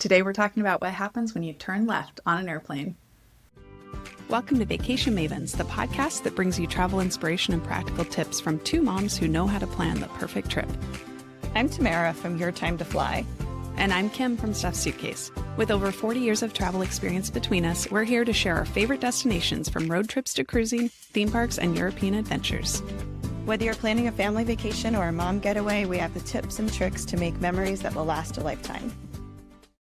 Today we're talking about what happens when you turn left on an airplane. Welcome to Vacation Mavens, the podcast that brings you travel inspiration and practical tips from two moms who know how to plan the perfect trip. I'm Tamara from Your Time to Fly. And I'm Kim from Stuffed Suitcase. With over 40 years of travel experience between us, we're here to share our favorite destinations from road trips to cruising, theme parks, and European adventures. Whether you're planning a family vacation or a mom getaway, we have the tips and tricks to make memories that will last a lifetime.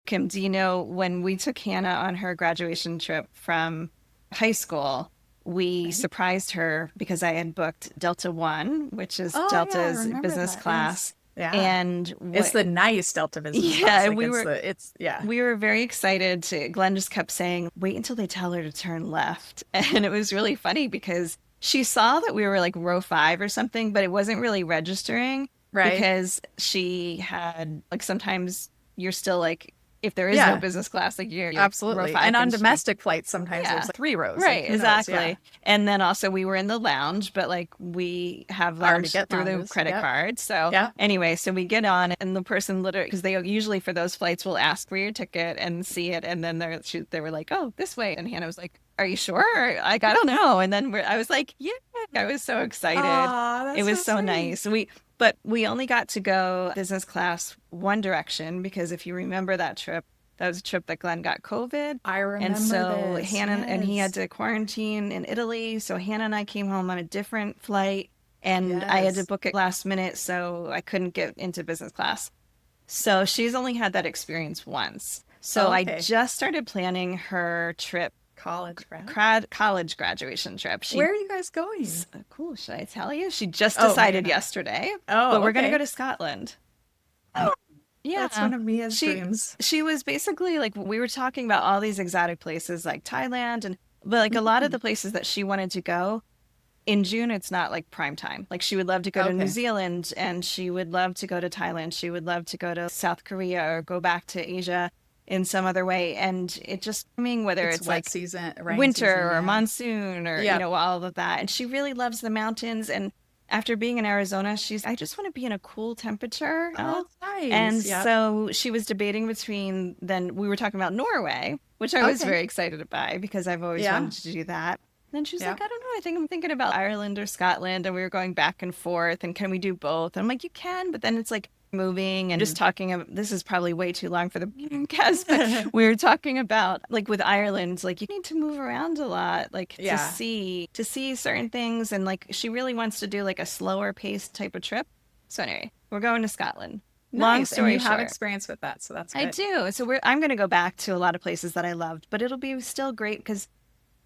Kim, do you know when we took Hannah on her graduation trip from high school, we surprised her because I had booked Delta One, which is Delta's business class. Yeah. And it's the nice Delta business class. Like we were very excited Glenn just kept saying, wait until they tell her to turn left. And it was really funny because she saw that we were like row 5 or something, but it wasn't really registering. Right. Because she had like, sometimes you're still like, if there is no business class, like you're absolutely row 5, and on domestic flights sometimes there's like 3 rows, right? Like, exactly. Knows, And then also we were in the lounge, but like we have lounge through the credit card. So anyway, so we get on and the person literally, because they usually for those flights will ask for your ticket and see it, and then they were like, oh, this way, and Hannah was like, are you sure? Like, I don't know. And then I was like, yeah, I was so excited. It was so nice. But we only got to go business class one direction because if you remember that trip, that was a trip that Glenn got COVID. I remember And so this. Hannah, and he had to quarantine in Italy. So Hannah and I came home on a different flight and I had to book it last minute. So I couldn't get into business class. So she's only had that experience once. So I just started planning her trip. College graduation trip. Where are you guys going? Cool. Should I tell you? She just decided yesterday. But we're going to go to Scotland. Oh, yeah. That's one of Mia's dreams. She was basically like, we were talking about all these exotic places like Thailand, but like a lot of the places that she wanted to go in June, it's not like prime time. Like she would love to go to New Zealand and she would love to go to Thailand. She would love to go to South Korea or go back to Asia in some other way. And it just, I mean, whether it's like season, winter season, or monsoon or, you know, all of that. And she really loves the mountains. And after being in Arizona, I just want to be in a cool temperature. Oh, nice. And so she was debating then we were talking about Norway, which I was very excited about because I've always wanted to do that. Then she was like, I don't know, I think I'm thinking about Ireland or Scotland. And we were going back and forth. And can we do both? And I'm like, you can. But then it's like, moving and just talking about, this is probably way too long for the podcast, but we were talking about like with Ireland, like you need to move around a lot, like to see certain things, and like she really wants to do like a slower paced type of trip. So anyway, we're going to Scotland. Nice. Long story and you short, have experience with that, so that's good. I do. So I'm going to go back to a lot of places that I loved, but it'll be still great because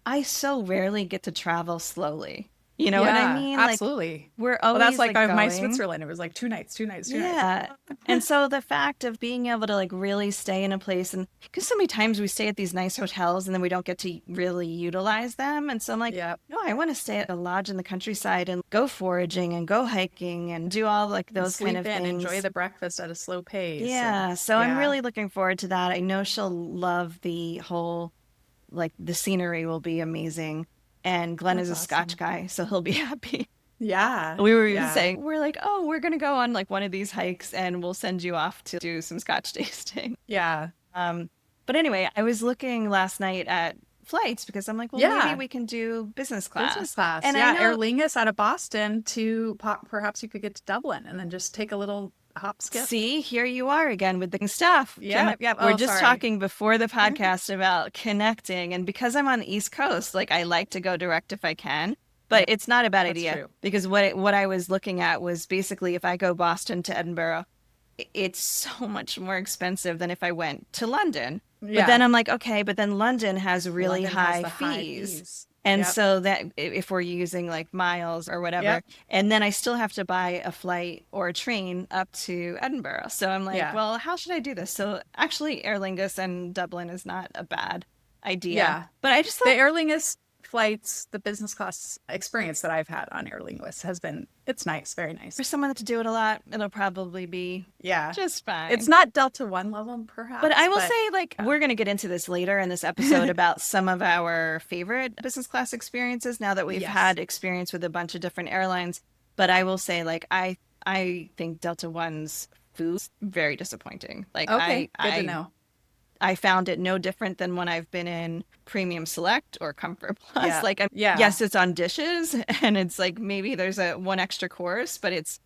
I so rarely get to travel slowly. You know what I mean? Absolutely. Like, we're always that's like my going. Switzerland. It was like 2 nights. Yeah. And so the fact of being able to like really stay in a place, and because so many times we stay at these nice hotels and then we don't get to really utilize them. And so I'm like, no, I want to stay at a lodge in the countryside and go foraging and go hiking and do all like those kind of things. Enjoy the breakfast at a slow pace. Yeah. So I'm really looking forward to that. I know she'll love the whole, like the scenery will be amazing. And Glenn is a Scotch guy, so he'll be happy. Yeah. We were even saying, we're like, oh, we're going to go on like one of these hikes and we'll send you off to do some Scotch tasting. Yeah. But anyway, I was looking last night at flights because I'm like, well, maybe we can do business class. And Aer Lingus out of Boston to perhaps you could get to Dublin and then just take a little hop skip. See, here you are again with the stuff. Yeah. We're just talking before the podcast about connecting. And because I'm on the East Coast, like I like to go direct if I can, but it's not a bad idea. True. Because what I was looking at was basically if I go Boston to Edinburgh, it's so much more expensive than if I went to London. Yeah. But then I'm like, okay, but then London has really high fees. And so that if we're using like miles or whatever, and then I still have to buy a flight or a train up to Edinburgh. So I'm like, well, how should I do this? So actually Aer Lingus and Dublin is not a bad idea. Yeah. But I just thought the Aer Lingus flights, the business class experience that I've had on Aer Lingus has been, it's nice, very nice. For someone to do it a lot, it'll probably be just fine. It's not Delta One level, perhaps. But I will say, like, we're going to get into this later in this episode about some of our favorite business class experiences now that we've had experience with a bunch of different airlines. But I will say, like, I think Delta One's food's very disappointing. Like, good to know. I found it no different than when I've been in Premium Select or Comfort Plus. Yeah. Like, Yeah. yes, it's on dishes and it's like maybe there's a one extra course, but it's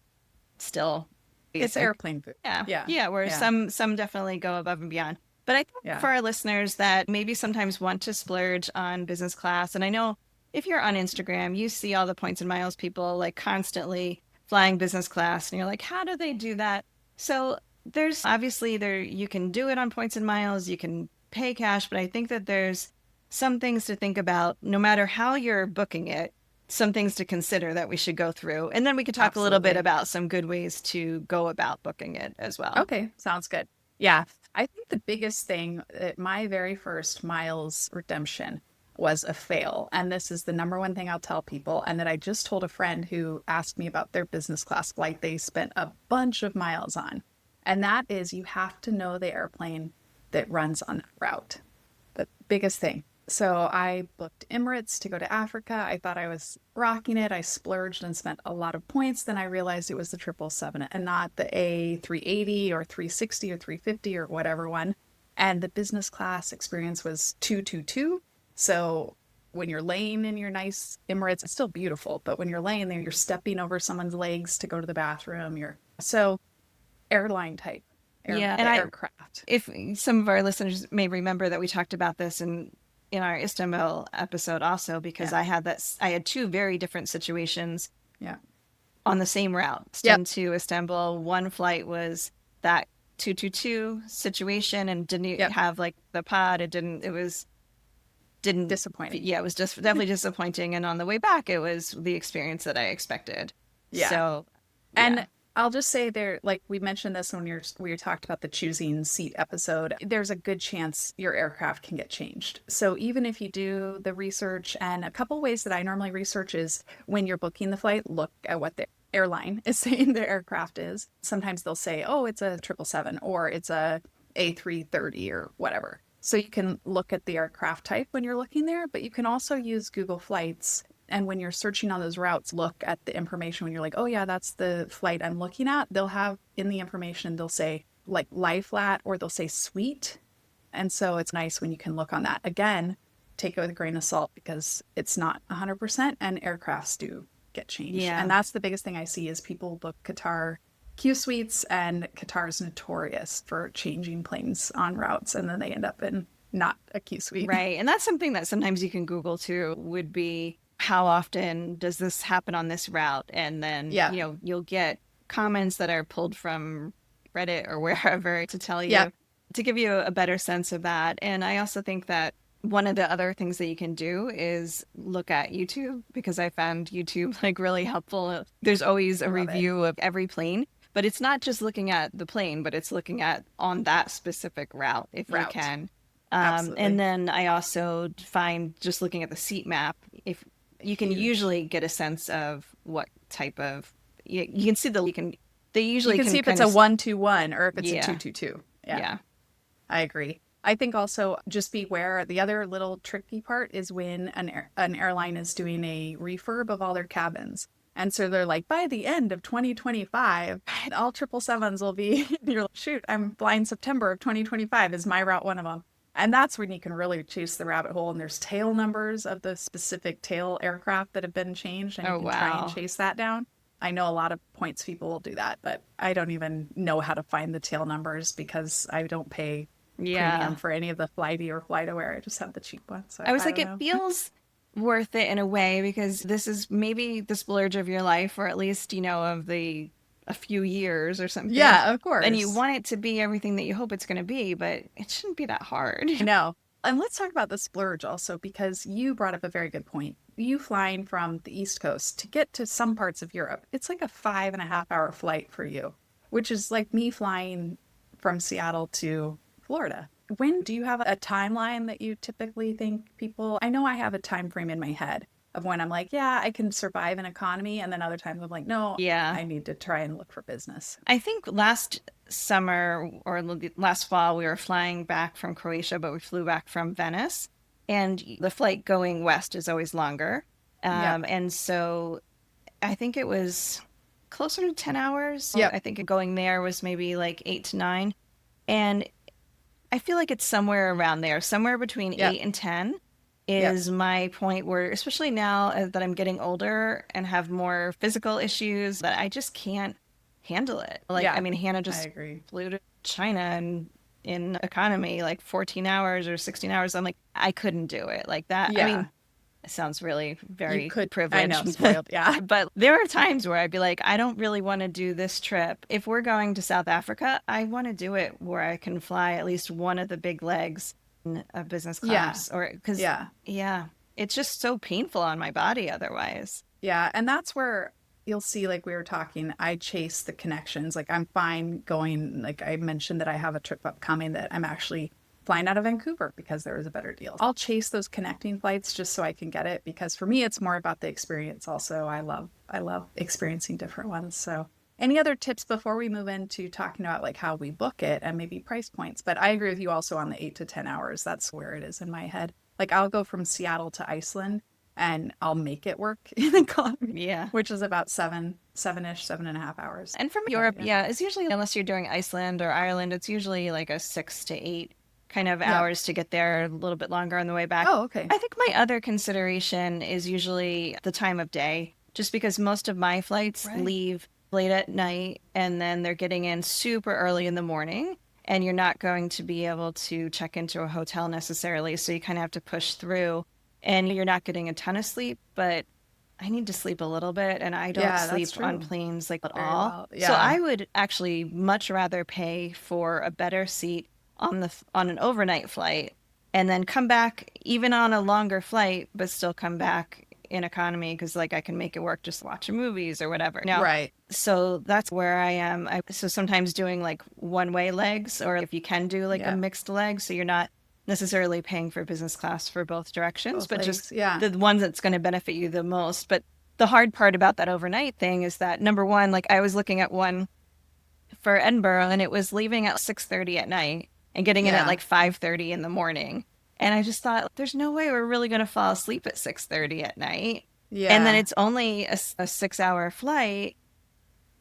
still It's basic. airplane food. Yeah. Yeah. Yeah. Where Yeah. some definitely go above and beyond. But I think Yeah. for our listeners that maybe sometimes want to splurge on business class, and I know if you're on Instagram, you see all the points and miles people like constantly flying business class, and you're like, how do they do that? So there's obviously you can do it on points and miles, you can pay cash, but I think that there's some things to think about no matter how you're booking it, some things to consider that we should go through. And then we could talk a little bit Absolutely. about some good ways to go about booking it as well. Okay, sounds good. Yeah, I think the biggest thing at my very first miles redemption was a fail. And this is the number one thing I'll tell people. And that I just told a friend who asked me about their business class flight they spent a bunch of miles on. And that is you have to know the airplane that runs on that route. The biggest thing. So I booked Emirates to go to Africa. I thought I was rocking it. I splurged and spent a lot of points. Then I realized it was the 777 and not the A380 or 360 or 350 or whatever one. And the business class experience was 222. So when you're laying in your nice Emirates, it's still beautiful, but when you're laying there, you're stepping over someone's legs to go to the bathroom. So airline type aircraft. If some of our listeners may remember that we talked about this in our Istanbul episode also, because I had two very different situations on the same route. To Istanbul, one flight was that 222 situation and didn't have like the pod. It was disappointing. Yeah, it was just definitely disappointing. And on the way back, it was the experience that I expected. Yeah. So, and I'll just say there, like we mentioned this when we talked about the choosing seat episode, there's a good chance your aircraft can get changed. So even if you do the research, and a couple ways that I normally research is when you're booking the flight, look at what the airline is saying the aircraft is. Sometimes they'll say, oh, it's a 777 or it's a A330 or whatever. So you can look at the aircraft type when you're looking there, but you can also use Google Flights. And when you're searching on those routes, look at the information when you're like, oh yeah, that's the flight I'm looking at. They'll have in the information, they'll say like lie flat or they'll say suite. And so it's nice when you can look on that. Again, take it with a grain of salt because it's not 100% and aircrafts do get changed. Yeah. And that's the biggest thing I see is people book Qatar Q suites, and Qatar is notorious for changing planes on routes and then they end up in not a Q suite. Right. And that's something that sometimes you can Google too, would be how often does this happen on this route? And then, you'll get comments that are pulled from Reddit or wherever to tell you, to give you a better sense of that. And I also think that one of the other things that you can do is look at YouTube, because I found YouTube like really helpful. There's always a review of every plane, but it's not just looking at the plane, but it's looking at on that specific route if you can. And then I also find just looking at the seat map, if you can usually get a sense of what type of you can see they usually you can see if it's a 121 or if it's a 222. Yeah, I agree. I think also just beware. The other little tricky part is when an airline is doing a refurb of all their cabins. And so they're like, by the end of 2025, all 777s will be, you're like, shoot, I'm flying September of 2025 is my route one of them. And that's when you can really chase the rabbit hole. And there's tail numbers of the specific tail aircraft that have been changed. And you can try and chase that down. I know a lot of points people will do that, but I don't even know how to find the tail numbers because I don't pay premium for any of the Flighty or FlightAware. I just have the cheap one. So I was like, it feels worth it in a way because this is maybe the splurge of your life, or at least, of a few years or something. Yeah, of course. And you want it to be everything that you hope it's going to be, but it shouldn't be that hard. I know. And let's talk about the splurge also, because you brought up a very good point. You flying from the East Coast to get to some parts of Europe, it's like a 5.5 hour flight for you, which is like me flying from Seattle to Florida. When do you have a timeline that you typically think people, I know I have a time frame in my head of when I'm like, yeah, I can survive in economy. And then other times I'm like, no, I need to try and look for business. I think last summer or last fall, we were flying back from Croatia, but we flew back from Venice. And the flight going west is always longer. And so I think it was closer to 10 hours. I think going there was maybe like 8 to 9. And I feel like it's somewhere around there, somewhere between Yep. 8 and 10 Yep. is my point where, especially now that I'm getting older and have more physical issues, that I just can't handle it. Like, I Yeah. mean, Hannah I just agree. flew to China and in economy, like 14 hours or 16 hours. I'm like, I couldn't do it like that. I mean, Yeah. it sounds really You very could, I know, privileged, spoiled. Yeah. but there are times where I'd be like, I don't really want to do this trip. If we're going to South Africa, I want to do it where I can fly at least one of the big legs in a business Yeah. class, or because, Yeah. yeah, it's just so painful on my body otherwise. Yeah. And that's where you'll see, like we were talking, I chase the connections. Like I'm fine going, like I mentioned that I have a trip upcoming that I'm actually flying out of Vancouver because there was a better deal. I'll chase those connecting flights just so I can get it because for me it's more about the experience also. I love experiencing different ones. So any other tips before we move into talking about like how we book it and maybe price points? But I agree with you also on the 8 to 10 hours. That's where it is in my head. Like I'll go from Seattle to Iceland and I'll make it work in economy, Yeah. which is about seven-ish, 7.5 hours. And from Europe, yeah, it's usually, unless you're doing Iceland or Ireland, it's usually like a 6 to 8 kind of Yeah. hours to get there, a little bit longer on the way back. Oh, okay. I think my other consideration is usually the time of day, just because most of my flights Right. leave late at night and then they're getting in super early in the morning. And you're not going to be able to check into a hotel necessarily. So you kind of have to push through and you're not getting a ton of sleep, but I need to sleep a little bit and I don't Yeah, sleep that's on true. planes like at Very all. well. So Yeah. I would actually much rather pay for a better seat on an overnight flight and then come back even on a longer flight, but still come back in economy because like I can make it work just watching movies or whatever. Now, Right. so that's where I am. So sometimes doing like one-way legs, or if you can do like a Yeah. mixed leg, so you're not necessarily paying for business class for both directions, Both but legs. just Yeah. the one that's going to benefit you the most. But the hard part about that overnight thing is that number one, like I was looking at one for Edinburgh and it was leaving at 6:30 at night and getting in at Yeah. like 5:30 in the morning. And I just thought, there's no way we're really going to fall asleep at 6:30 at night. And then Yeah. it's only a 6 hour flight.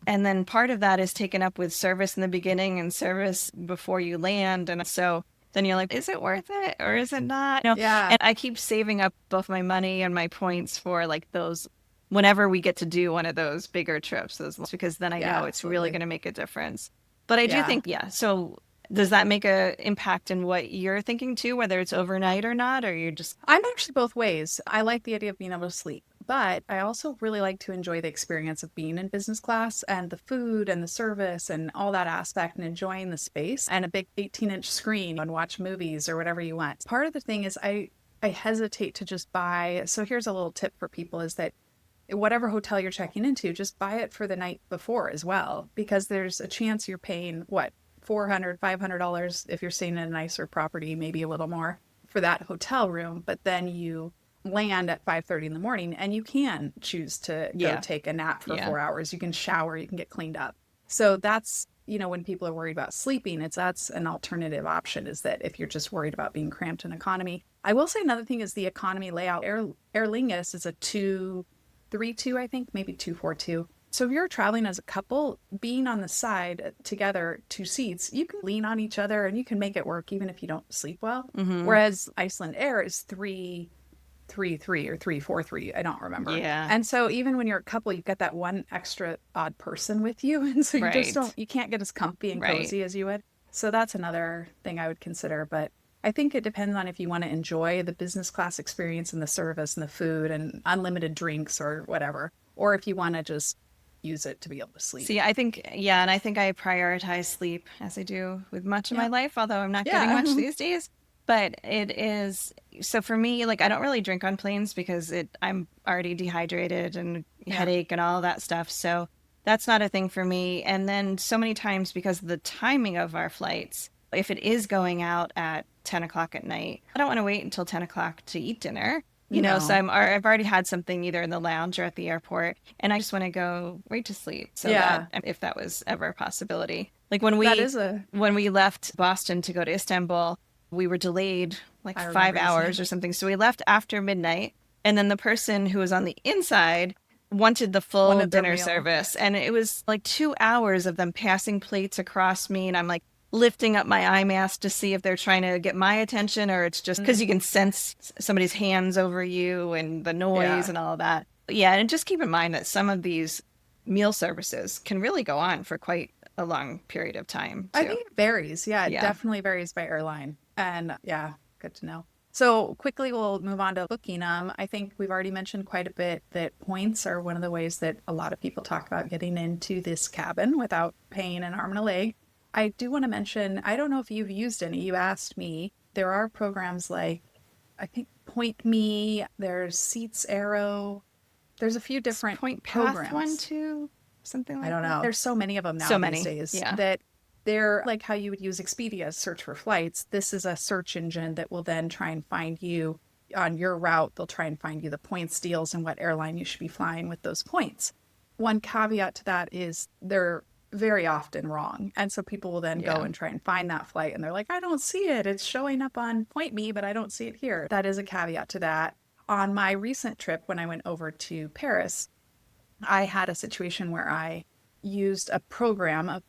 And then part of that is taken up with service in the beginning and service before you land. And so then you're like, is it worth it or is it not? Yeah. And I keep saving up both my money and my points for like those whenever we get to do one of those bigger trips, those because then I Yeah, know it's really absolutely. going to make a difference. But I do Yeah. think, yeah. So does that make a impact in what you're thinking too, whether it's overnight or not, or you're just I'm actually both ways. I like the idea of being able to sleep, but I also really like to enjoy the experience of being in business class and the food and the service and all that aspect and enjoying the space and a big 18-inch screen and watch movies or whatever you want. Part of the thing is I hesitate to just buy. So here's a little tip for people is that whatever hotel you're checking into, just buy it for the night before as well, because there's a chance you're paying what, $400, $500 if you're staying in a nicer property, maybe a little more for that hotel room. But then you land at 5:30 in the morning and you can choose to go Yeah. take a nap for Yeah. 4 hours. You can shower, you can get cleaned up. So that's, when people are worried about sleeping, that's an alternative option is that if you're just worried about being cramped in economy. I will say another thing is the economy layout. Aer Lingus is a 232, I think, maybe 242. So if you're traveling as a couple, being on the side together, two seats, you can lean on each other and you can make it work even if you don't sleep well. Whereas Iceland Air is 333 or 343, I don't remember. Yeah. And so even when you're a couple, you've got that one extra odd person with you, and so you just Right. you can't get as comfy and Right. cozy as you would. So that's another thing I would consider. But I think it depends on if you want to enjoy the business class experience and the service and the food and unlimited drinks or whatever, or if you want to just use it to be able to sleep. See, I think, yeah, and I think I prioritize sleep as I do with much of my Yeah. life, although I'm not Yeah. getting much these days. But it is, so for me, like I don't really drink on planes because I'm already dehydrated and headache and all that stuff. So that's not a thing for me. And then so many times because of the timing of our flights, if it is going out at 10 o'clock at night, I don't want to wait until 10 o'clock to eat dinner. So I've already had something either in the lounge or at the airport, and I just want to go right to sleep. So Yeah. that if that was ever a possibility, like when we left Boston to go to Istanbul, we were delayed like I 5 remember you hours saying. or something. So we left after midnight, and then the person who was on the inside wanted the full Wanted their dinner meal. service, and it was like 2 hours of them passing plates across me, and I'm like lifting up my eye mask to see if they're trying to get my attention, or it's just because you can sense somebody's hands over you and the noise and all of that. Yeah, and just keep in mind that some of these meal services can really go on for quite a long period of time, too. I think it varies. Yeah, it definitely varies by airline. And yeah, good to know. So quickly, we'll move on to booking them. I think we've already mentioned quite a bit that points are one of the ways that a lot of people talk about getting into this cabin without paying an arm and a leg. I do want to mention, I don't know if you've used any. You asked me. There are programs like, I think, Point Me, there's Seats Arrow. There's a few different Point programs. Path one, too, something like that. I don't know. There's so many of them now these days that they're like how you would use Expedia search for flights. This is a search engine that will then try and find you on your route. They'll try and find you the points deals and what airline you should be flying with those points. One caveat to that is they're very often wrong. And so people will then go and try and find that flight and they're like, I don't see it. It's showing up on Point Me, but I don't see it here. That is a caveat to that. On my recent trip, when I went over to Paris, I had a situation where I used a program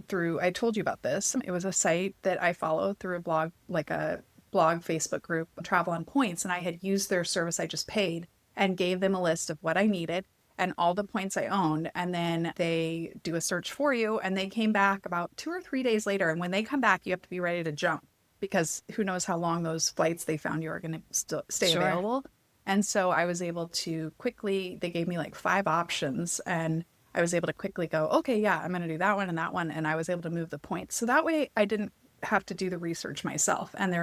through, I told you about this. It was a site that I follow through a blog, like a blog Facebook group, Travel on Points. And I had used their service I just paid and gave them a list of what I needed and all the points I owned. And then they do a search for you. And they came back about 2 or 3 days later. And when they come back, you have to be ready to jump because who knows how long those flights they found you are going to still stay available. And so I was able to quickly, they gave me like 5 options and I was able to quickly go, okay, yeah, I'm going to do that one and that one. And I was able to move the points. So that way I didn't have to do the research myself. And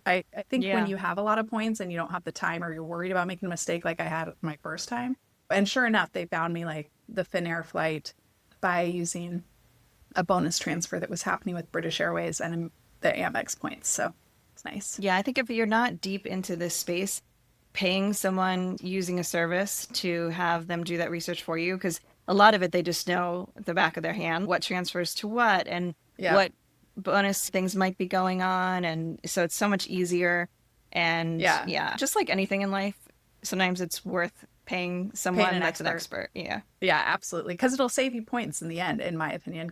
I think when you have a lot of points and you don't have the time or you're worried about making a mistake like I had my first time. And sure enough, they found me like the Finnair flight by using a bonus transfer that was happening with British Airways and the Amex points. So it's nice. Yeah, I think if you're not deep into this space, paying someone using a service to have them do that research for you, because a lot of it, they just know at the back of their hand what transfers to what and what bonus things might be going on. And so it's so much easier. And just like anything in life, sometimes it's worth paying someone that's an expert. Yeah, absolutely. Because it'll save you points in the end, in my opinion.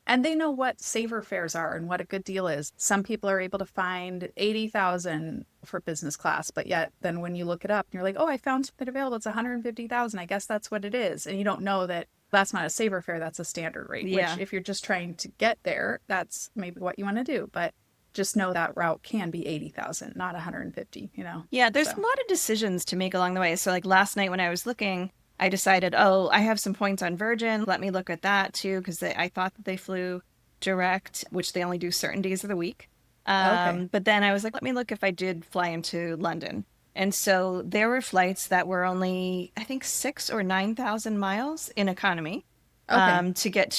And they know what saver fares are and what a good deal is. Some people are able to find 80,000 for business class, but yet then when you look it up, you're like, oh, I found something available. It's 150,000. I guess that's what it is. And you don't know that that's not a saver fare. That's a standard rate, which if you're just trying to get there, that's maybe what you want to do. But just know that route can be 80,000, not 150, you know? Yeah, there's a lot of decisions to make along the way. So like last night when I was looking, I decided, I have some points on Virgin. Let me look at that too, because I thought that they flew direct, which they only do certain days of the week. But then I was like, let me look if I did fly into London. And so there were flights that were only, I think, 6,000 or 9,000 miles in economy to get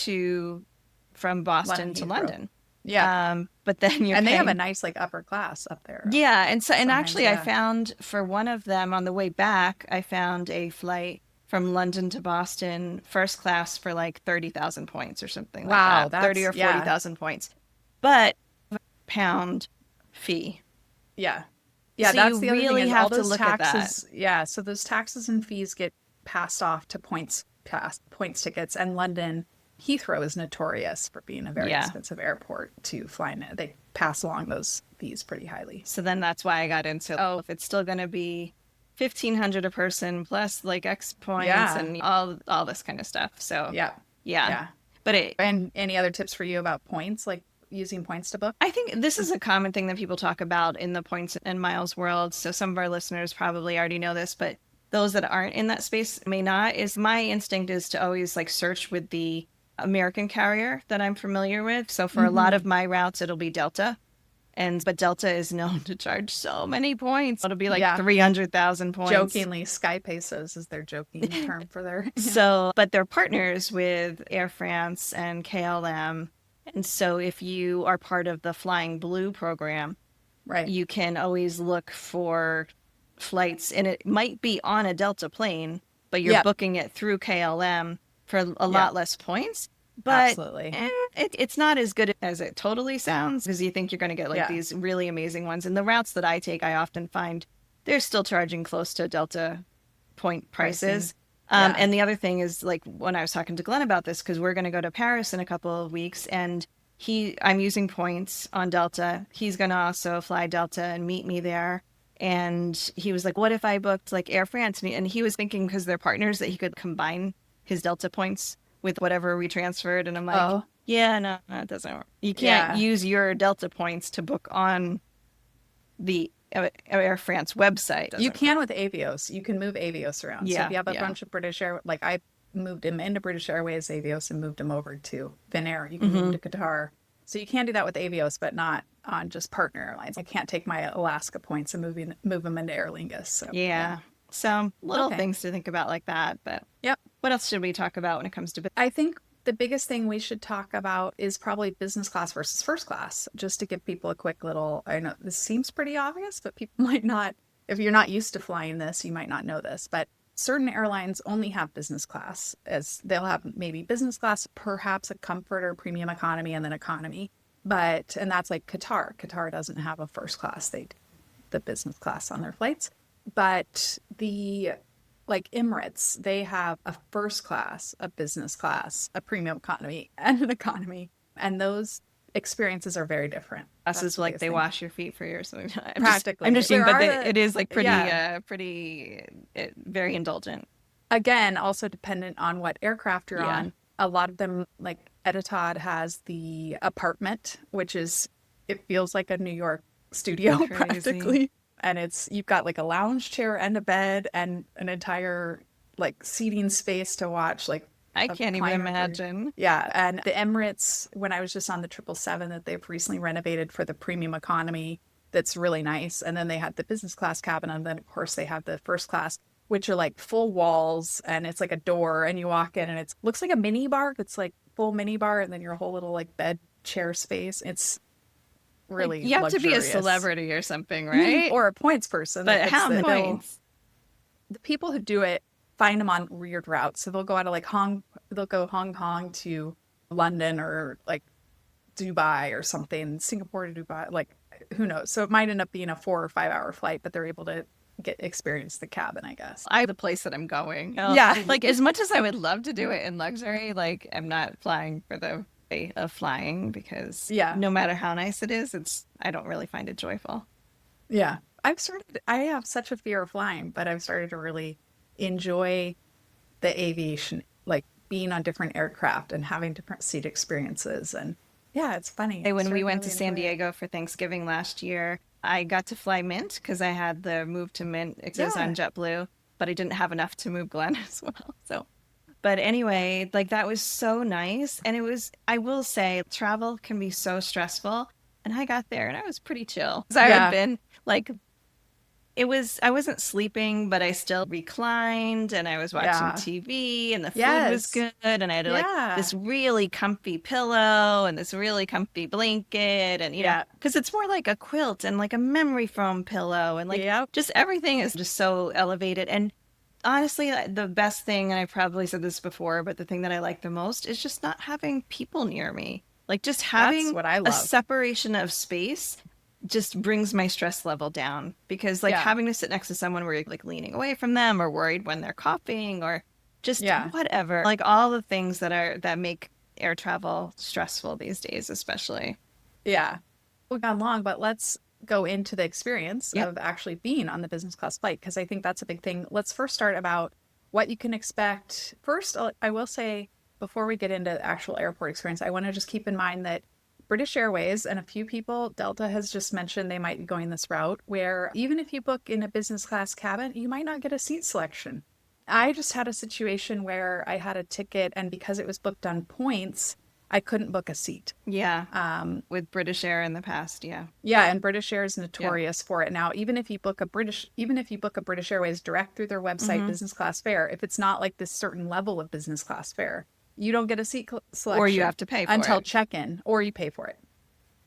from Boston to London. Yeah. But then they have a nice like upper class up there. Yeah. And so, and actually I found for one of them on the way back, I found a flight from London to Boston, first class for like 30,000 points or something like that. Wow, 30 or 40,000 points. But £1 fee. Yeah. Yeah, so that's the other thing is all those taxes. Yeah, so those taxes and fees get passed off to points tickets. And London Heathrow is notorious for being a very expensive airport to fly in. They pass along those fees pretty highly. So then that's why I got into, if it's still going to be 1,500 a person plus like X points and all this kind of stuff. So yeah. But and any other tips for you about points, like using points to book? I think this is a common thing that people talk about in the points and miles world. So some of our listeners probably already know this, but those that aren't in that space may not. Is my instinct is to always like search with the American carrier that I'm familiar with. So for a lot of my routes, it'll be Delta. But Delta is known to charge so many points. It'll be like 300,000 points. Jokingly, Sky Pesos is their joking term for their... But they're partners with Air France and KLM. And so if you are part of the Flying Blue program, you can always look for flights. And it might be on a Delta plane, but you're booking it through KLM for a lot less points. But absolutely. It's not as good as it totally sounds, because you think you're going to get like these really amazing ones. And the routes that I take, I often find they're still charging close to Delta point prices. And the other thing is, like when I was talking to Glenn about this, because we're going to go to Paris in a couple of weeks, and I'm using points on Delta. He's going to also fly Delta and meet me there. And he was like, what if I booked like Air France? And he was thinking, because they're partners, that he could combine his Delta points with whatever we transferred. And I'm like, Oh, yeah, no, it doesn't work. You can't yeah. use your Delta points to book on the Air France website. You Doesn't work. can with Avios. You can move Avios around. So if Yeah, you have a yeah. bunch of British Air, like I moved him into British Airways Avios and moved him over to Finnair. You can move Hmm. him to Qatar. So you can do that with Avios, but not on just partner airlines. I can't take my Alaska points and move them into Aer Lingus. So yeah. Yeah. So little Okay. things to think about like that. But Yep. what else should we talk about when it comes to I think the biggest thing we should talk about is probably business class versus first class, just to give people a quick little. I know this seems pretty obvious, but people might not, if you're not used to flying this, you might not know this. But certain airlines only have business class, as they'll have maybe business class, perhaps a comfort or premium economy, and then economy. And that's like Qatar. Qatar doesn't have a first class, the business class on their flights. But the like Emirates, they have a first class, a business class, a premium economy, and an economy. And those experiences are very different. us That's is the like biggest they thing. wash your feet for you or something. Practically. I'm just There saying, but are the, it is like pretty, yeah. pretty, very indulgent. Again, also dependent on what aircraft you're Yeah. on. A lot of them, like Etihad, has the apartment, which is, it feels like a New York studio Crazy. practically. And you've got like a lounge chair and a bed and an entire like seating space to watch like I a can't even recliner imagine. yeah. And the Emirates, when I was just on the 777 that they've recently renovated for the premium economy, that's really nice. And then they had the business class cabin. And then, of course, they have the first class, which are like full walls and it's like a door and you walk in and it looks like a mini bar. It's like full mini bar and then your whole little like bed chair space. It's Like really you have to be a luxurious. celebrity or something, right? Or a points person. But how many points? The people who do it find them on weird routes. So they'll go out of like they'll go Hong Kong to London or like Dubai or something, Singapore to Dubai, like who knows? So it might end up being a 4 or 5 hour flight, but they're able to experience the cabin, I guess. The place that I'm going. Yeah. Like as much as I would love to do it in luxury, like I'm not flying for the way of flying because Yeah. no matter how nice it is, I don't really find it joyful. Yeah. I have such a fear of flying, but I've started to really enjoy the aviation, like being on different aircraft and having different seat experiences. And yeah, it's funny. Hey, when we Started went to really San enjoy it. Diego for Thanksgiving last year, I got to fly Mint because I had the move to Mint. It was Yeah. on JetBlue, but I didn't have enough to move Glenn as well. So, but anyway, like that was so nice. And I will say, travel can be so stressful. And I got there and I was pretty chill. So I Yeah. had been like, I wasn't sleeping, but I still reclined and I was watching Yeah. TV and the food was Yes. good. And I had like Yeah. this really comfy pillow and this really comfy blanket. And, Yeah. because it's more like a quilt and like a memory foam pillow. And like Yep. just everything is just so elevated. And honestly, the best thing, and I probably said this before, but the thing that I like the most is just not having people near me. Like just having what I a love. separation of space just brings my stress level down because like Yeah. having to sit next to someone where you're like leaning away from them or worried when they're coughing or just Yeah. whatever, like all the things that make air travel stressful these days, especially. Yeah. We've gone long, but let's go into the experience Yep. of actually being on the business class flight because I think that's a big thing. Let's first start about what you can expect. First, I will say before we get into the actual airport experience, I want to just keep in mind that British Airways and a few people, Delta has just mentioned they might be going this route where even if you book in a business class cabin, you might not get a seat selection. I just had a situation where I had a ticket and because it was booked on points, I couldn't book a seat. Yeah. With British Air in the past. Yeah. Yeah, and British Air is notorious for it. Now, even if you book a British Airways direct through their website business class fare, if it's not like this certain level of business class fare, you don't get a seat selection Or you have to pay for until it. check-in, or you pay for it.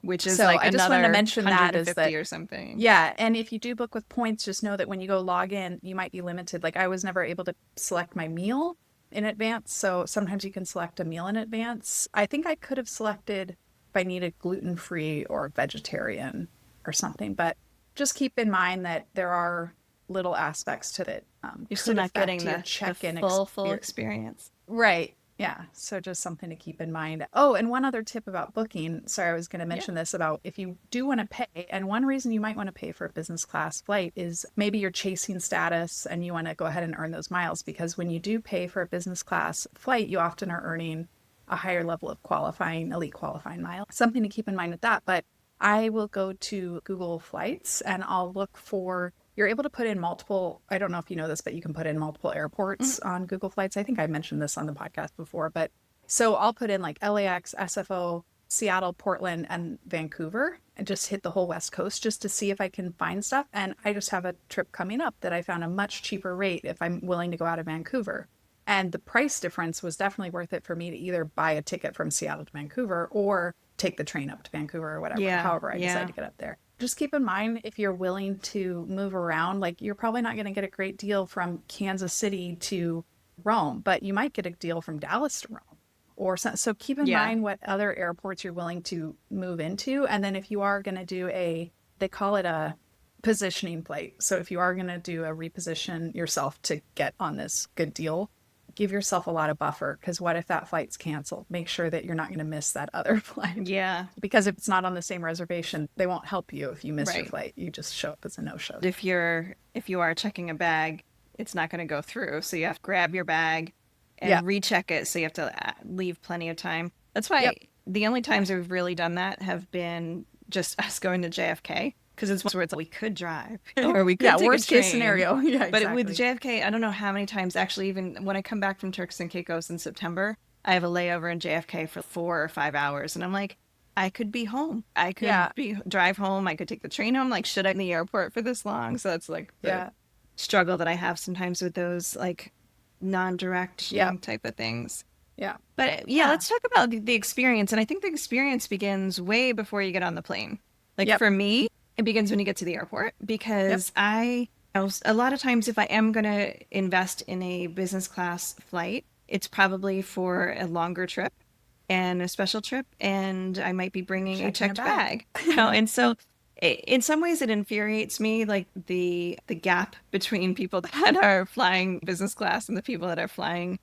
Which is So like I just another wanted to mention that is 150 that or something. yeah, and if you do book with points, just know that when you go log in, you might be limited. Like I was never able to select my meal in advance, so sometimes you can select a meal in advance. I think I could have selected if I needed gluten-free or vegetarian or something, but just keep in mind that there are little aspects to that. You're still could not affect getting your the check-in full experience. experience. Right. Yeah, so just something to keep in mind. Oh, and one other tip about booking. Sorry, I was going to Yeah. mention this about if you do want to pay, and one reason you might want to pay for a business class flight is maybe you're chasing status and you want to go ahead and earn those miles because when you do pay for a business class flight, you often are earning a higher level of qualifying, elite qualifying miles. Something to keep in mind with that. But I will go to Google Flights and I'll look for you're able to put in multiple, I don't know if you know this, but you can put in multiple Mhm. airports on Google Flights. I think I mentioned this on the podcast before, but so I'll put in like LAX, SFO, Seattle, Portland, and Vancouver and just hit the whole West Coast just to see if I can find stuff. And I just have a trip coming up that I found a much cheaper rate if I'm willing to go out of Vancouver. And the price difference was definitely worth it for me to either buy a ticket from Seattle to Vancouver or take the train up to Vancouver or whatever, Yeah. however I decide Yeah. to get up there. Just keep in mind if you're willing to move around, like you're probably not going to get a great deal from Kansas City to Rome, but you might get a deal from Dallas to Rome or so. So keep in Yeah. mind what other airports you're willing to move into. And then if you are going to do they call it a positioning flight. So if you are going to do a reposition yourself to get on this good deal, give yourself a lot of buffer because what if that flight's canceled? Make sure that you're not going to miss that other flight Yeah. because if it's not on the same reservation, they won't help you if you miss your Right. flight. You just show up as a no-show. If you are checking a bag, it's not going to go through. So you have to grab your bag Yeah. and recheck it. So you have to leave plenty of time. That's why Yep. the only times we've really done that have been just us going to JFK because it's where it's like we could drive or we could Yeah, take worst a train. case scenario. Yeah, But with exactly. JFK, I don't know how many times actually, even when I come back from Turks and Caicos in September, I have a layover in JFK for 4 or 5 hours. And I'm like, I could be home. I could Yeah. be drive home. I could take the train home. Like, should I in the airport for this long? So that's like the Yeah. struggle that I have sometimes with those like non-direct Yeah. type of things. Yeah. But yeah, Yeah. let's talk about the experience. And I think the experience begins way before you get on the plane. Like Yep. for me, it begins when you get to the airport Yep. because a lot of times if I am going to invest in a business class flight, it's probably for a longer trip and a special trip. And I might be bringing a Checking a checked bag. bag. And so in some ways it infuriates me, like the gap between people that are flying business class and the people that are flying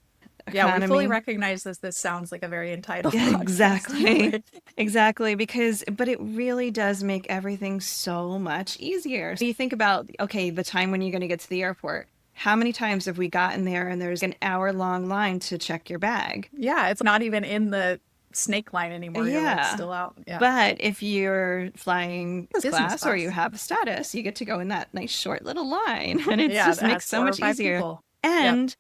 Yeah, we fully economy. recognize this sounds like a very entitled Yeah, podcast in a exactly. way. Exactly. But it really does make everything so much easier. So you think about, okay, the time when you're going to get to the airport. How many times have we gotten there and there's an hour-long line to check your bag? Yeah, it's not even in the snake line anymore. You're like Yeah. still out. Yeah. But if you're flying business Business class or you class. have a status, you get to go in that nice short little line. And it Yeah, just that makes has so four or much five easier. people. Yep. And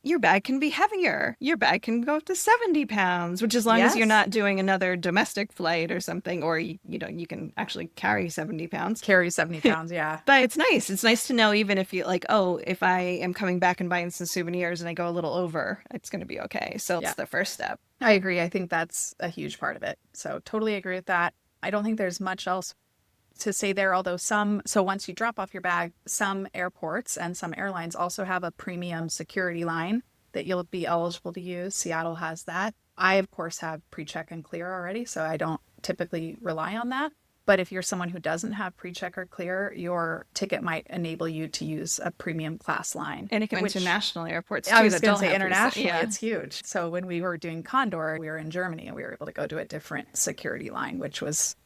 your bag can be heavier. Your bag can go up to 70 pounds, which as long as you're Yes. not doing another domestic flight or something, or you can actually carry 70 pounds. Carry 70 pounds. Yeah. But it's nice. It's nice to know even if you like, oh, if I am coming back and buying some souvenirs and I go a little over, it's going to be okay. So Yeah. it's the first step. I agree. I think that's a huge part of it. So totally agree with that. I don't think there's much else to say there, although so once you drop off your bag, some airports and some airlines also have a premium security line that you'll be eligible to use. Seattle has that. I, of course, have pre-check and clear already, so I don't typically rely on that. But if you're someone who doesn't have pre-check or clear, your ticket might enable you to use a premium class line. And it can which- international airports too I was that going don't to say have internationally, yeah. it's huge. So when we were doing Condor, we were in Germany and we were able to go to a different security line, which was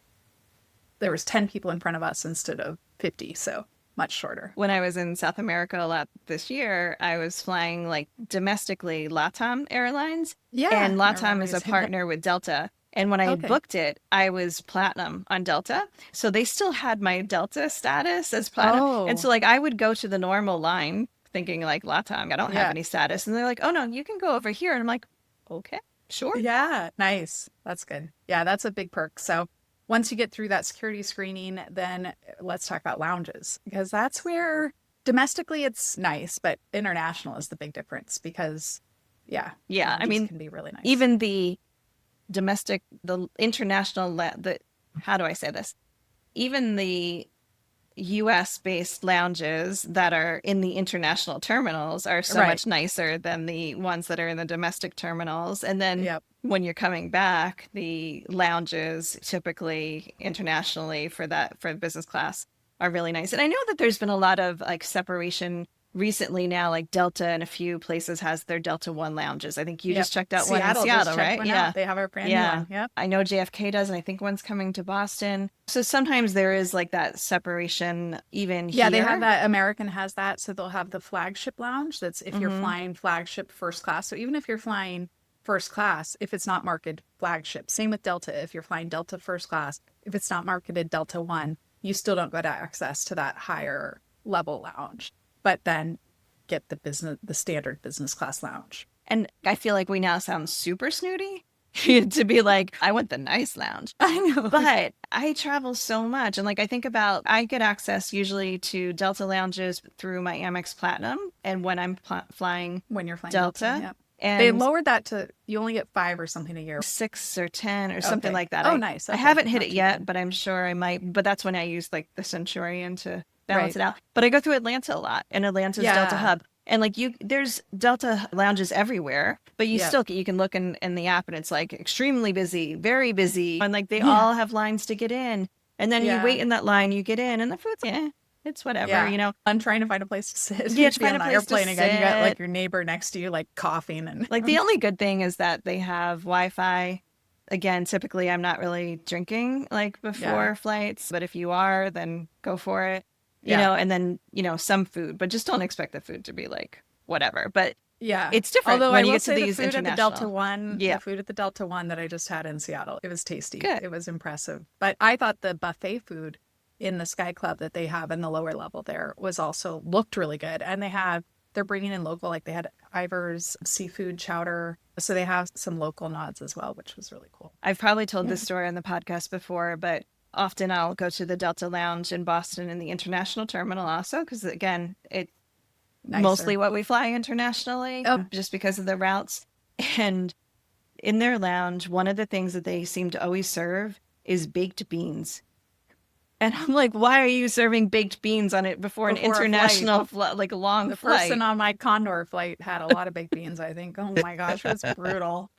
there was 10 people in front of us instead of 50, so much shorter. When I was in South America a lot this year, I was flying like domestically LATAM Airlines. Yeah, And I LATAM remember is you a saying partner with Delta. And when I had Okay. booked it, I was platinum on Delta. So they still had my Delta status as platinum. Oh. And so like I would go to the normal line thinking like LATAM, I don't have Yeah. any status. And they're like, oh no, you can go over here. And I'm like, okay, sure. Yeah, nice. That's good. Yeah, that's a big perk. So once you get through that security screening, then let's talk about lounges because that's where domestically it's nice, but international is the big difference because, yeah, Yeah, I lounges mean, can be really nice. even the international, how do I say this? Even the US based lounges that are in the international terminals are so Right. much nicer than the ones that are in the domestic terminals. And then Yep. when you're coming back, the lounges typically internationally for business class are really nice. And I know that there's been a lot of like separation recently now, like Delta and a few places has their Delta One lounges. I think you Yep. just checked out one in Seattle just Seattle, checked right? one Yeah. out. They have a brand new Yeah. one. Yep. I know JFK does, and I think one's coming to Boston. So sometimes there is like that separation even Yeah, they have here. that. American has that. So they'll have the flagship lounge. That's if you're Hmm. flying flagship first class. So even if you're flying first class, if it's not marketed flagship, same with Delta. If you're flying Delta first class, if it's not marketed Delta One, you still don't get access to that higher level lounge, but then get the standard business class lounge. And I feel like we now sound super snooty to be like, I want the nice lounge. I know. But I travel so much. And like, I think about, I get access usually to Delta lounges through my Amex Platinum. And when I'm flying When you're flying Delta, yeah. They and lowered that to you only get 5 or something a year. 6 or 10 or something like that. Oh, nice. I Okay. haven't hit Not it too yet, bad. but I'm sure I might. But that's when I use like the Centurion to balance Right. it out. But I go through Atlanta a lot, and Atlanta's Delta Yeah. hub. And like there's Delta lounges everywhere, but you Yep. still you can look in the app, and it's like extremely busy, very busy, and like they Yeah. all have lines to get in. And then you Yeah. wait in that line, you get in, and the food's it's whatever, Yeah. you know. I'm trying to find a place to sit. Yeah, You'd to be find on a the place to airplane again. You got like sit. your neighbor next to you, like coughing and Like the only good thing is that they have Wi-Fi. Again, typically I'm not really drinking like before flights, but if you are, then go for it. You Yeah. know, and then, you know, some food, but just don't expect the food to be like whatever. But yeah. it's different Although when I you will get to say the these food at the Delta international. One, Yeah. the food at the Delta One that I just had in Seattle, it was tasty. Good. It was impressive. But I thought the buffet food in the Sky Club that they have in the lower level there was also looked really good. And they're bringing in local, like they had Ivar's seafood chowder. So they have some local nods as well, which was really cool. I've probably told this story on the podcast before, but often I'll go to the Delta Lounge in Boston in the international terminal also, because again, it's Nicer. mostly what we fly internationally just because of the routes. And in their lounge, one of the things that they seem to always serve is baked beans. And I'm like, why are you serving baked beans on it before an Before a flight. international like a long The flight? person on my Condor flight had a lot of baked beans, I think. Oh my gosh, it was brutal.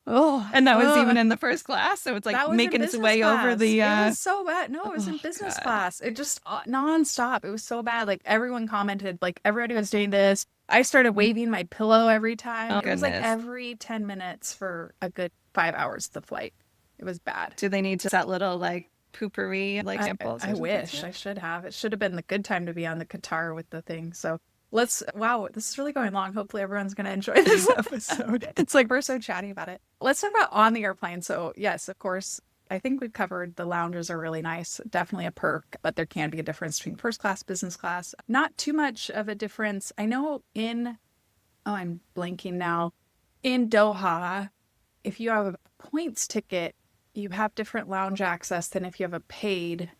Oh, And that was even in the first class, so it's like that was making in its business way class. over the. It was so bad. No, it was in Oh, business God. class. It just nonstop. It was so bad. Like everyone commented, like everybody was doing this. I started waving my pillow every time. Oh, It was like goodness. every 10 minutes for a good 5 hours of the flight. It was bad. Do they need to that little like poopery like samples? I wish I should have. It should have been the good time to be on the Qatar with the thing. So wow, this is really going long. Hopefully everyone's going to enjoy this episode. It's like we're so chatty about it. Let's talk about on the airplane. So yes, of course, I think we've covered the lounges are really nice. Definitely a perk, but there can be a difference between first class, business class. Not too much of a difference. I know I'm blanking now. In Doha, if you have a points ticket, you have different lounge access than if you have a paid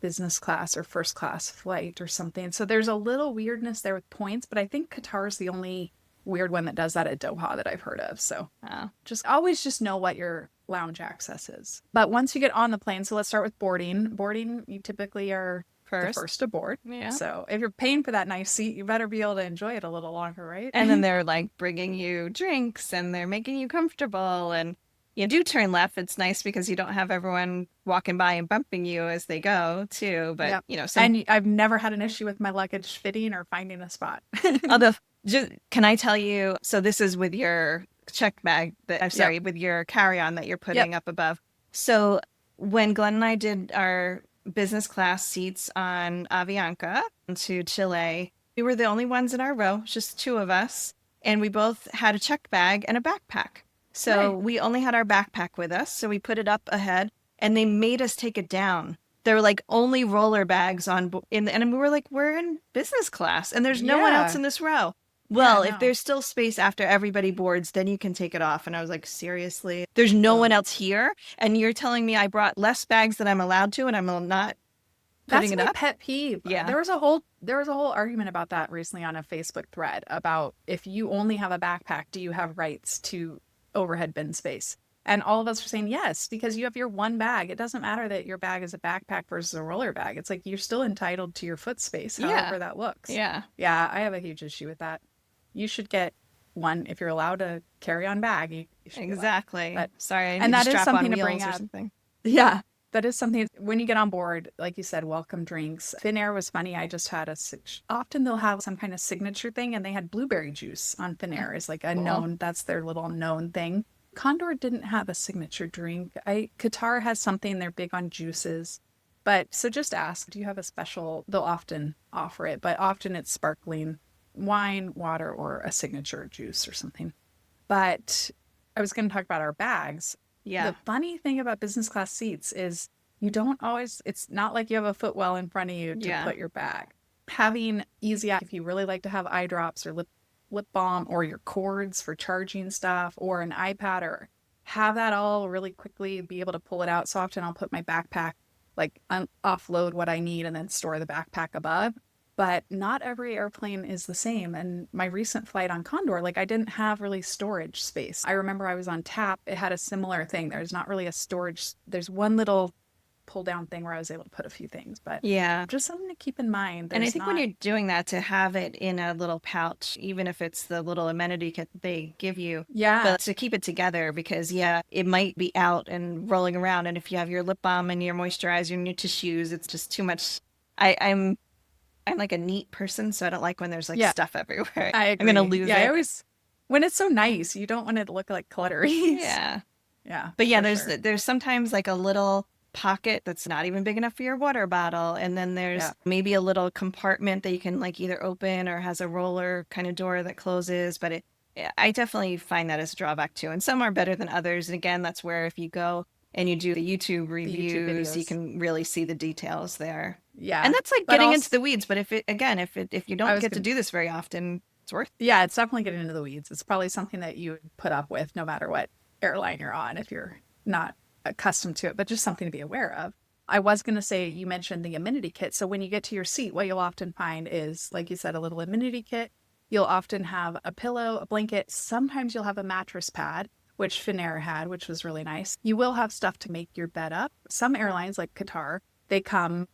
business class or first class flight or something. So there's a little weirdness there with points, but I think Qatar is the only weird one that does that at Doha that I've heard of. So just always know what your lounge access is. But once you get on the plane, so let's start with boarding. Boarding, you typically are the first aboard. Yeah. So if you're paying for that nice seat, you better be able to enjoy it a little longer, right? And then they're like bringing you drinks and they're making you comfortable. And you do turn left. It's nice because you don't have everyone walking by and bumping you as they go too. But you know, and I've never had an issue with my luggage fitting or finding a spot. although, can I tell you? So this is with your check bag. With your carry-on that you're putting up above. So when Glenn and I did our business class seats on Avianca to Chile, we were the only ones in our row, just two of us, and we both had a check bag and a backpack. So we only had our backpack with us, so we put it up ahead, and they made us take it down. There were like only roller bags and we were like, we're in business class, and there's no one else in this row. Well, if there's still space after everybody boards, then you can take it off. And I was like, seriously? There's no one else here? And you're telling me I brought less bags than I'm allowed to, and I'm not putting it up? That's my pet peeve. Yeah. There was a whole argument about that recently on a Facebook thread about if you only have a backpack, do you have rights to overhead bin space? And all of us were saying yes, because you have your one bag. It doesn't matter that your bag is a backpack versus a roller bag. It's like you're still entitled to your foot space, however that looks. Yeah. Yeah, I have a huge issue with that. You should get one if you're allowed to carry on bag. You should Exactly. But, sorry, I and need that to is strap on something to wheels bring or up. something. Yeah, that is something when you get on board, like you said, welcome drinks. Finnair was funny. I just had often they'll have some kind of signature thing, and they had blueberry juice on Finnair is like a Cool. known, that's their little known thing. Condor didn't have a signature drink. Qatar has something, they're big on juices. But so just ask, do you have a special? They'll often offer it, but often it's sparkling wine, water, or a signature juice or something. But I was going to talk about our bags. Yeah. The funny thing about business class seats is you don't always, it's not like you have a footwell in front of you to put your bag. Having easy, if you really like to have eye drops or lip balm or your cords for charging stuff or an iPad, or have that all really quickly, be able to pull it out. So often I'll put my backpack, like offload what I need and then store the backpack above. But not every airplane is the same. And my recent flight on Condor, like I didn't have really storage space. I remember I was on TAP. It had a similar thing. There's not really a storage. There's one little pull down thing where I was able to put a few things, but Yeah. just something to keep in mind. And I There's think not, when you're doing that, to have it in a little pouch, even if it's the little amenity kit that they give you, yeah, but to keep it together, because yeah, it might be out and rolling around. And if you have your lip balm and your moisturizer and your tissues, it's just too much. I'm like a neat person, so I don't like when there's like Yeah. stuff everywhere. I I'm gonna agree. lose Yeah, I it. always, when it's so nice, you don't want it to look like cluttery. Yeah. Yeah, But yeah, for there's sure. there's sometimes like a little pocket that's not even big enough for your water bottle, and then there's Yeah. maybe a little compartment that you can like either open or has a roller kind of door that closes. But yeah, I definitely find that as a drawback too. And some are better than others. And again, that's where if you go and you do the YouTube The YouTube reviews, you videos. can really see the details there. And Yeah. that's like But getting into also, the weeds. But if you I don't was get to gonna, do this very often, it's worth. yeah, it's definitely getting into the weeds. It's probably something that you would put up with no matter what airline you're on if you're not accustomed to it, but just something to be aware of. I was going to say, you mentioned the amenity kit. So when you get to your seat, what you'll often find is, like you said, a little amenity kit. You'll often have a pillow, a blanket. Sometimes you'll have a mattress pad, which Finnair had, which was really nice. You will have stuff to make your bed up. Some airlines, like Qatar, they come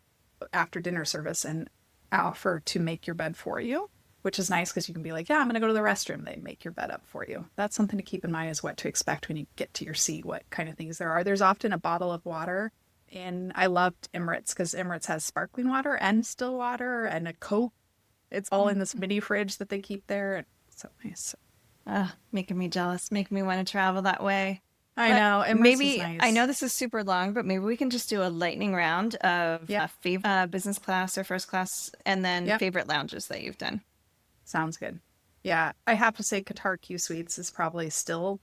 after dinner service and offer to make your bed for you, which is nice because you can be like, yeah, I'm going to go to the restroom. They make your bed up for you. That's something to keep in mind, is what to expect when you get to your seat, what kind of things there are. There's often a bottle of water. And I loved Emirates because Emirates has sparkling water and still water and a Coke. It's all in this mini fridge that they keep there. And it's so nice. Making me jealous, making me want to travel that way. I But know. Emirates was maybe I nice. know this is super long, but maybe we can just do a lightning round of Yeah. favorite business class or first class, and then Yep. favorite lounges that you've done. Sounds good. Yeah. I have to say Qatar Q Suites is probably still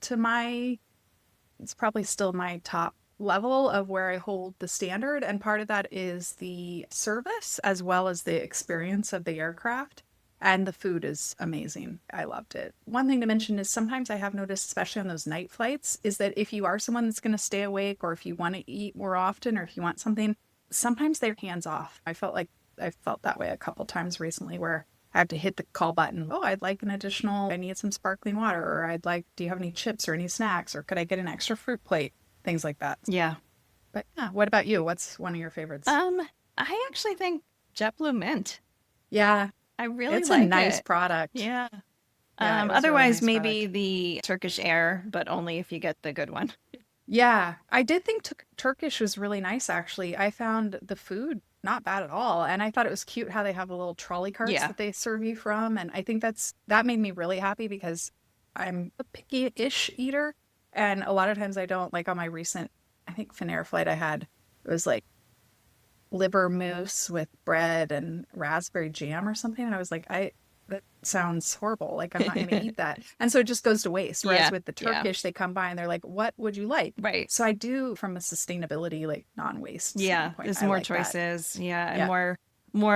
it's probably still my top level of where I hold the standard. And part of that is the service as well as the experience of the aircraft. And the food is amazing. I loved it. One thing to mention is sometimes I have noticed, especially on those night flights, is that if you are someone that's going to stay awake, or if you want to eat more often, or if you want something, sometimes they're hands off. I felt that way a couple times recently where I had to hit the call button. Oh, I'd like an additional, I need some sparkling water, or do you have any chips or any snacks, or could I get an extra fruit plate? Things like that. Yeah. But yeah, what about you? What's one of your favorites? I actually think JetBlue Mint. Yeah, I really it's a like nice it. product. Yeah. Yeah, it was a really Otherwise, nice maybe product. the Turkish Air, but only if you get the good one. Yeah, I did think Turkish was really nice, actually. I found the food not bad at all. And I thought it was cute how they have the little trolley carts Yeah. that they serve you from. And I think that made me really happy because I'm a picky-ish eater. And a lot of times I don't, like on my recent, I think Finnair flight I had, it was like liver mousse with bread and raspberry jam or something. And I was like, that sounds horrible. Like I'm not going to eat that. And so it just goes to waste. Whereas Yeah. with the Yeah. Turkish, they come by and they're like, what would you like? Right. So I do, from a sustainability, like non-waste Yeah. standpoint, There's I more like that. choices. Yeah. And Yeah. more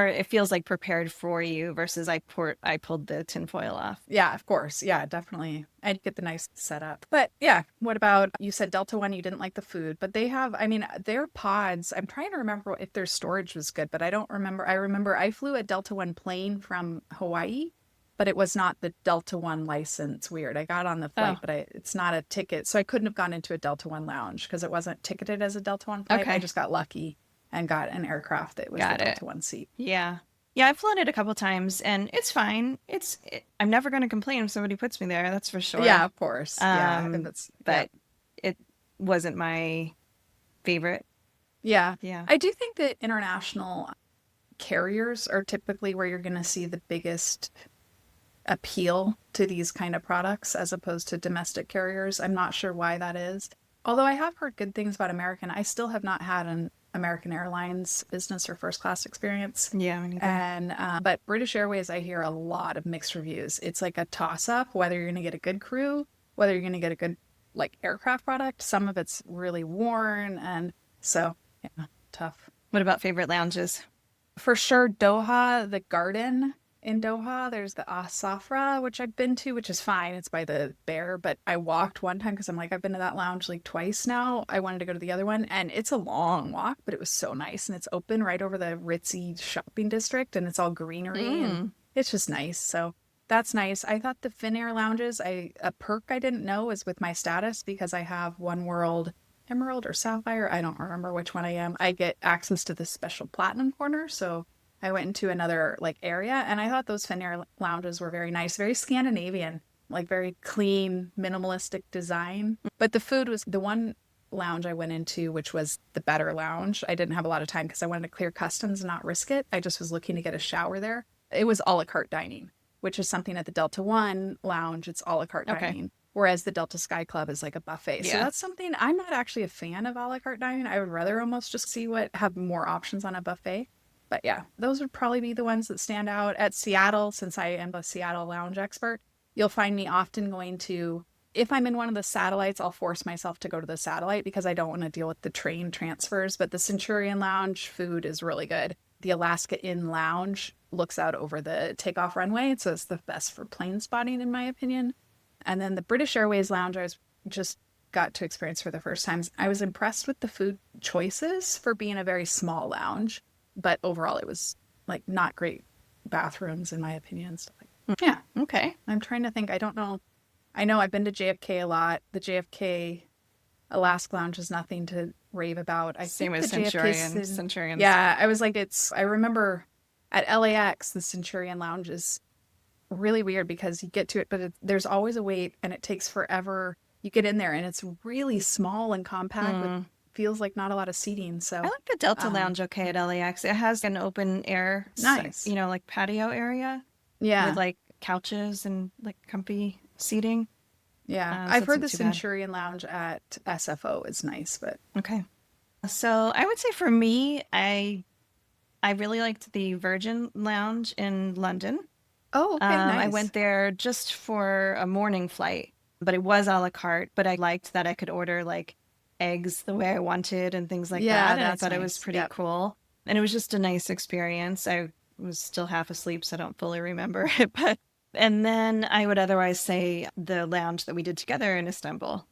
it feels like prepared for you versus I pulled the tinfoil off. Yeah, of course. Yeah, definitely. And you get the nice setup. But yeah, what about, you said Delta One, you didn't like the food, but they have, I mean, their pods, I'm trying to remember if their storage was good, but I don't remember. I remember I flew a Delta One plane from Hawaii, but it was not the Delta One license. Weird. I got on the flight, Oh, but it's not a ticket. So I couldn't have gone into a Delta One lounge because it wasn't ticketed as a Delta One flight. I okay. just got lucky and got an aircraft that was the Got it. Delta One seat. Yeah. Yeah, I've flown it a couple times and it's fine. I'm never going to complain if somebody puts me there, that's for sure. Yeah, of course. Yeah. And Um, that's, yeah. but it wasn't my favorite. Yeah. Yeah. I do think that international carriers are typically where you're going to see the biggest appeal to these kind of products as opposed to domestic carriers. I'm not sure why that is. Although I have heard good things about American, I still have not had an American Airlines business or first class experience. Yeah, me neither. And but British Airways, I hear a lot of mixed reviews. It's like a toss up whether you're going to get a good crew, whether you're going to get a good like aircraft product. Some of it's really worn, and so yeah, tough. What about favorite lounges? For sure, Doha, the garden in Doha, there's the Asafra, which I've been to, which is fine. It's by the bear, but I walked one time because I'm like, I've been to that lounge like twice now. I wanted to go to the other one, and it's a long walk, but it was so nice. And it's open right over the ritzy shopping district, and it's all greenery, and it's just nice. So that's nice. I thought the Finnair lounges, a perk I didn't know is with my status because I have One World Emerald or Sapphire. I don't remember which one I am. I get access to the special platinum corner. So I went into another like area, and I thought those Finnair lounges were very nice, very Scandinavian, like very clean, minimalistic design. But the food was the one lounge I went into, which was the better lounge. I didn't have a lot of time because I wanted to clear customs and not risk it. I just was looking to get a shower there. It was a la carte dining, which is something at the Delta One lounge. It's a la carte dining. Whereas the Delta Sky Club is like a buffet. So that's something I'm not actually a fan of a la carte dining. I would rather almost just see have more options on a buffet. But yeah, those would probably be the ones that stand out. At Seattle, since I am a Seattle lounge expert, you'll find me often going to, if I'm in one of the satellites, I'll force myself to go to the satellite because I don't want to deal with the train transfers. But the Centurion Lounge food is really good. The Alaska Inn Lounge looks out over the takeoff runway. So it's the best for plane spotting, in my opinion. And then the British Airways Lounge, I was just got to experience for the first time. I was impressed with the food choices for being a very small lounge, but overall it was like not great bathrooms, in my opinion. So yeah. Okay. I'm trying to think. I don't know. I know I've been to JFK a lot. The JFK Alaska Lounge is nothing to rave about. Same as Centurions. Yeah. I was like, I remember at LAX, the Centurion Lounge is really weird because you get to it, but there's always a wait and it takes forever. You get in there and it's really small and compact with feels like not a lot of seating. So I like the Delta Lounge okay at LAX. It has an open air, nice, like patio area. Yeah. With like couches and like comfy seating. Yeah. I've heard the Centurion Lounge at SFO is nice, but. Okay. So I would say for me, I really liked the Virgin Lounge in London. Oh, okay, nice. I went there just for a morning flight, but it was a la carte. But I liked that I could order like eggs the way I wanted and things like that. And I thought it was pretty cool. And it was just a nice experience. I was still half asleep, so I don't fully remember it. And then I would otherwise say the lounge that we did together in Istanbul.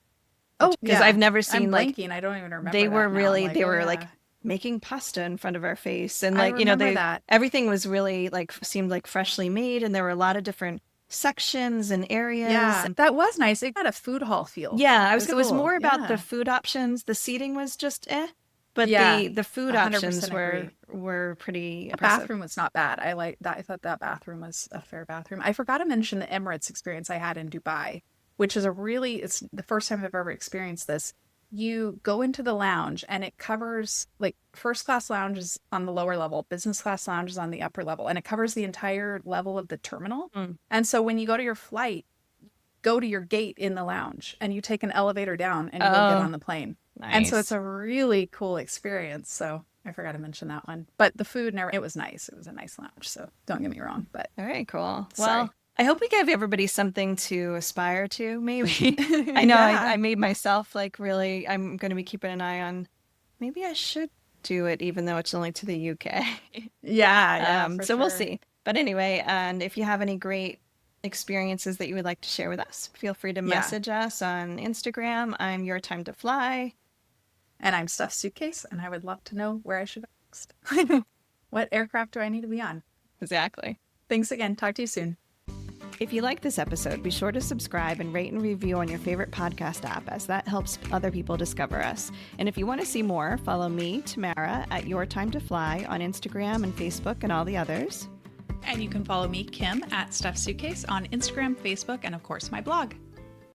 Oh, because I've never seen I'm blanking. I don't even remember. They were really, like, they were like making pasta in front of our face, and like that. Everything was really like seemed like freshly made, and there were a lot of different sections and areas. Yeah, that was nice. It had a food hall feel. Yeah, it was more about the food options. The seating was just but the food options were pretty impressive. The bathroom was not bad. I like that. I thought that bathroom was a fair bathroom. I forgot to mention the Emirates experience I had in Dubai, which is it's the first time I've ever experienced this. You go into the lounge and it covers like first class lounges on the lower level, business class lounges on the upper level, and it covers the entire level of the terminal. And so when you go to your flight, go to your gate in the lounge and you take an elevator down and you go get on the plane. Nice. And so it's a really cool experience. So I forgot to mention that one. But the food, it was nice. It was a nice lounge. So don't get me wrong. But very cool. Sorry. Well, I hope we gave everybody something to aspire to, maybe. I know I made myself like really, I'm going to be keeping an eye on, maybe I should do it even though it's only to the UK. So we'll see. But anyway, and if you have any great experiences that you would like to share with us, feel free to message us on Instagram. I'm Your Time to Fly. And I'm Stuffed Suitcase, and I would love to know where I should go next. What aircraft do I need to be on? Exactly. Thanks again. Talk to you soon. If you like this episode, be sure to subscribe and rate and review on your favorite podcast app, as that helps other people discover us. And if you want to see more, follow me, Tamara, at Your Time to Fly on Instagram and Facebook and all the others. And you can follow me, Kim, at Stuffed Suitcase on Instagram, Facebook, and of course my blog.